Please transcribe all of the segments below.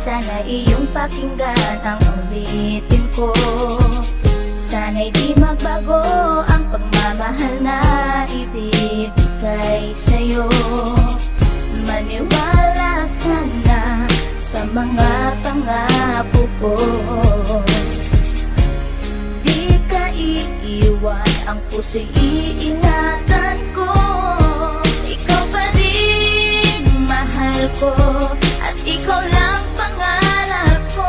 Sana iyong pakinggan ang ulitin ko. Sana'y di magbago ang pagmamahal na ibibigay sa'yo. Maniwala sana sa mga pangako ko. Di ka iiwan, ang puso'y iingatan ko. Ikaw pa rin mahal ko, at ikaw lang pangarap ko.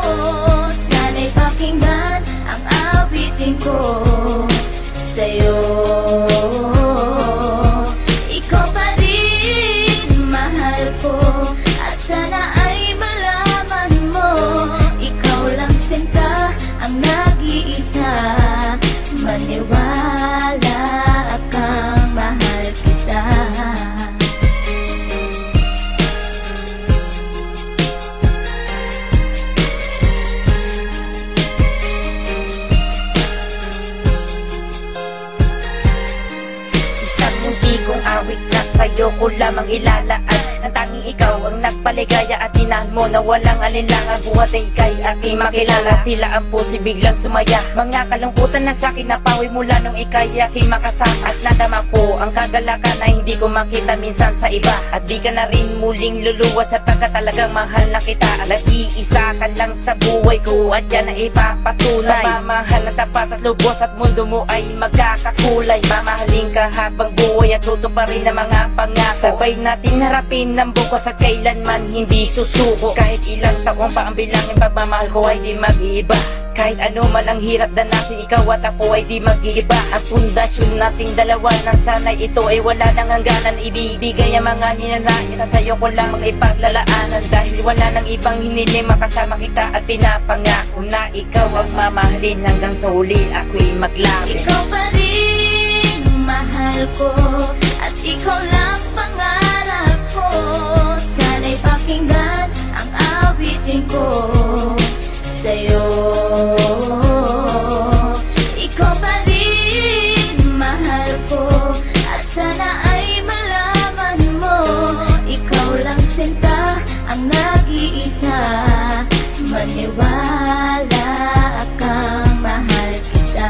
Sana'y pakinggan ang awitin ko sa'yo. Ikaw pa rin mahal ko, at sana ay malaman mo, ikaw lang sinta ang nag-iisa. Maniwala kang mahal kita. Isang munti kong awit na sa'yo ko lamang ilalaan. Ang tanging ikaw ang nagpaligaya at tinahan mo na walang alinlangan. Buhat ay ika'y aking makilala, tila ang puso biglang sumaya. Mga kalungkutan na sa'kin napawi mula nung ika'y aking makasama. At nadama ko ang kagalakan na hindi ko makita minsan sa iba. At di ka na rin muling luluwas sapagkat talagang mahal na kita. Nag-iisa ka lang sa buhay ko at yan ay ipapatunay. Mamahal na tapat at lubos at mundo mo ay magkakakulay. Mamahalin ka habang buhay at tutuparin ang mga pangako. Sabay natin harapin ng bukas at kailanman hindi susuko. Kahit ilang taong pa ang bilangin, pagmamahal ko ay di mag-iiba. Kahit ano man ang hirap danasin, ikaw at ako ay di mag-iiba. Ang pundasyon nating dalawa ng sanay ito ay wala nang hangganan. Ibibigay ang mga ninanais at sa'yo ko lamang ipaglalaanan. Dahil wala nang ibang hiniling, makasama kita at pinapangako na ikaw ang mamahalin hanggang sa huli ako'y maglapit. Ikaw pa rin mahal ko, at ikaw lang pangarap ko. Sana'y pakinggan ang awitin ko sa'yo. Ikaw pa rin mahal ko, at sana ay malaman mo, ikaw lang sinta ang nag-iisa. Maniwala kang mahal kita.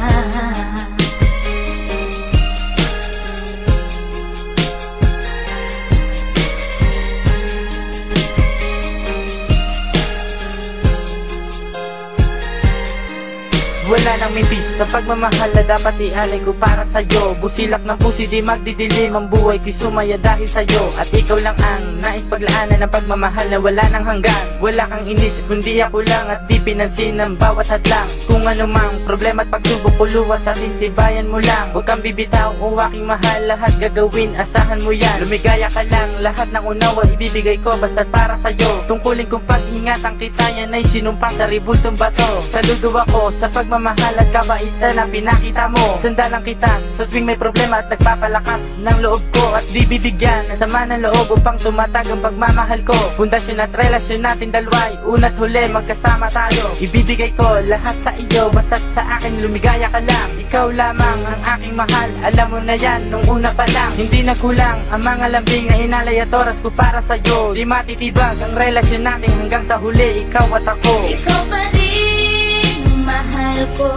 Wala nang mibis na pagmamahal na dapat ialay ko para sa'yo. Busilak ng pusi di magdidilim, ang buhay ko'y sumaya dahil sa'yo. At ikaw lang ang nais paglaanan ng pagmamahal na wala nang hanggan. Wala kang inisip kundi ako lang, at di pinansin ang bawat hadlang. Kung ano mang problema at pagsubok ko luwas at intibayan mo lang. Huwag kang bibitaw o aking mahal, lahat gagawin, asahan mo yan. Lumigaya ka lang, lahat ng unawa ibibigay ko basta't para sa'yo. Tungkulin kong pag-ingatan kita, yan ay sinumpa sa ribultong bato. Saludo ako sa pagmamahal at kabaitan na pinakita mo. Sandalang kita sa tuwing may problema at nagpapalakas ng loob ko. At di bibigyan ng sama ng loob upang tumatag ang pagmamahal ko. Pundasyon at relasyon natin dalawa'y una't huli magkasama tayo. Ibibigay ko lahat sa iyo basta't sa akin lumigaya ka lang. Ikaw lamang ang aking mahal, alam mo na yan nung una pa lang. Hindi nagkulang ang mga lambing na inalay at oras ko para sa'yo. Di matitibag ang relasyon natin hanggang sa huli, ikaw at ako. Ikaw pa rin mahal ko,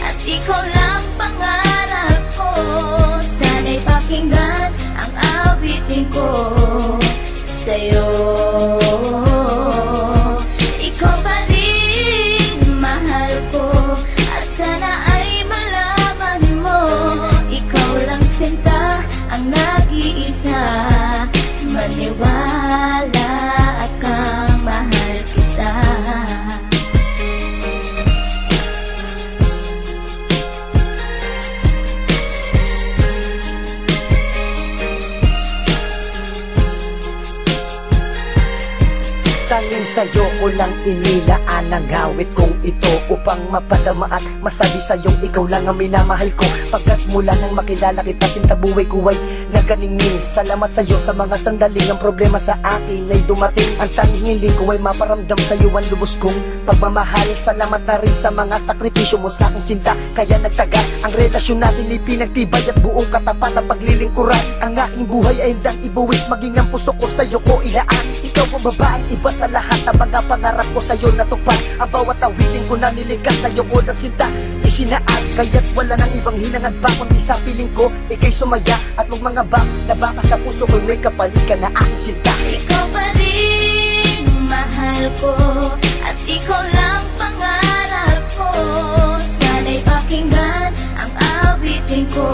at ikaw lang pangarap ko. Sana'y pakinggan ang awitin ko sa'yo. Ikaw pa rin mahal ko, at sana ay malaman mo, ikaw lang sinta ang nag-iisa. Maniwala kang mahal kita. Tanging sa'yo ko lang inilaan ang awit kong ito, upang mapadama at masabi sa'yong ikaw lang ang minamahal ko. Pagkat mula nang makilala kita, sinta buhay ko ay naganingning. Salamat sa'yo sa mga sandaling ang problema sa akin ay dumating. Ang tanging hiling ko ay maparamdam sa'yo ang lubos kong pagmamahal. Salamat na rin sa mga sakripisyo mo sa aking sinta, kaya nagtagal ang relasyon natin, ipinagtibay at buong katapat ang paglilingkuran. Ang aking buhay ay hindang ibuwis, maging ang puso ko sa'yo ko ilaan. Ikaw ang babaeng iba sa lahat ng mga pangarap ko sa'yo natupad. Ang bawat awitin ko na nilikas sa'yo ko na sinta isinaad, kaya't wala nang ibang hinangad pa kundi sa piling ko ika'y sumaya at magmangabang na baka sa puso ko may kapalit ka na aking sinta. Ikaw pa rin mahal ko at ikaw lang pangarap ko. Sana'y pakinggan ang awitin ko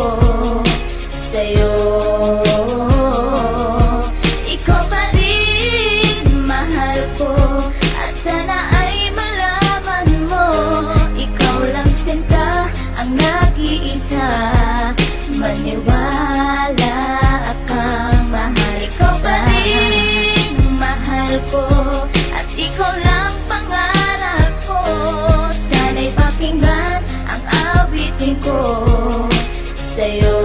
sa'yo. Ikaw pa rin mahal ko at sana ay malaman mo, ikaw lang sinta ang nag-iisa. Maniwala kang mahal. Ikaw pa rin mahal ko at ikaw lang pangarap ko. Sana'y pakinggan ang awitin ko sa'yo.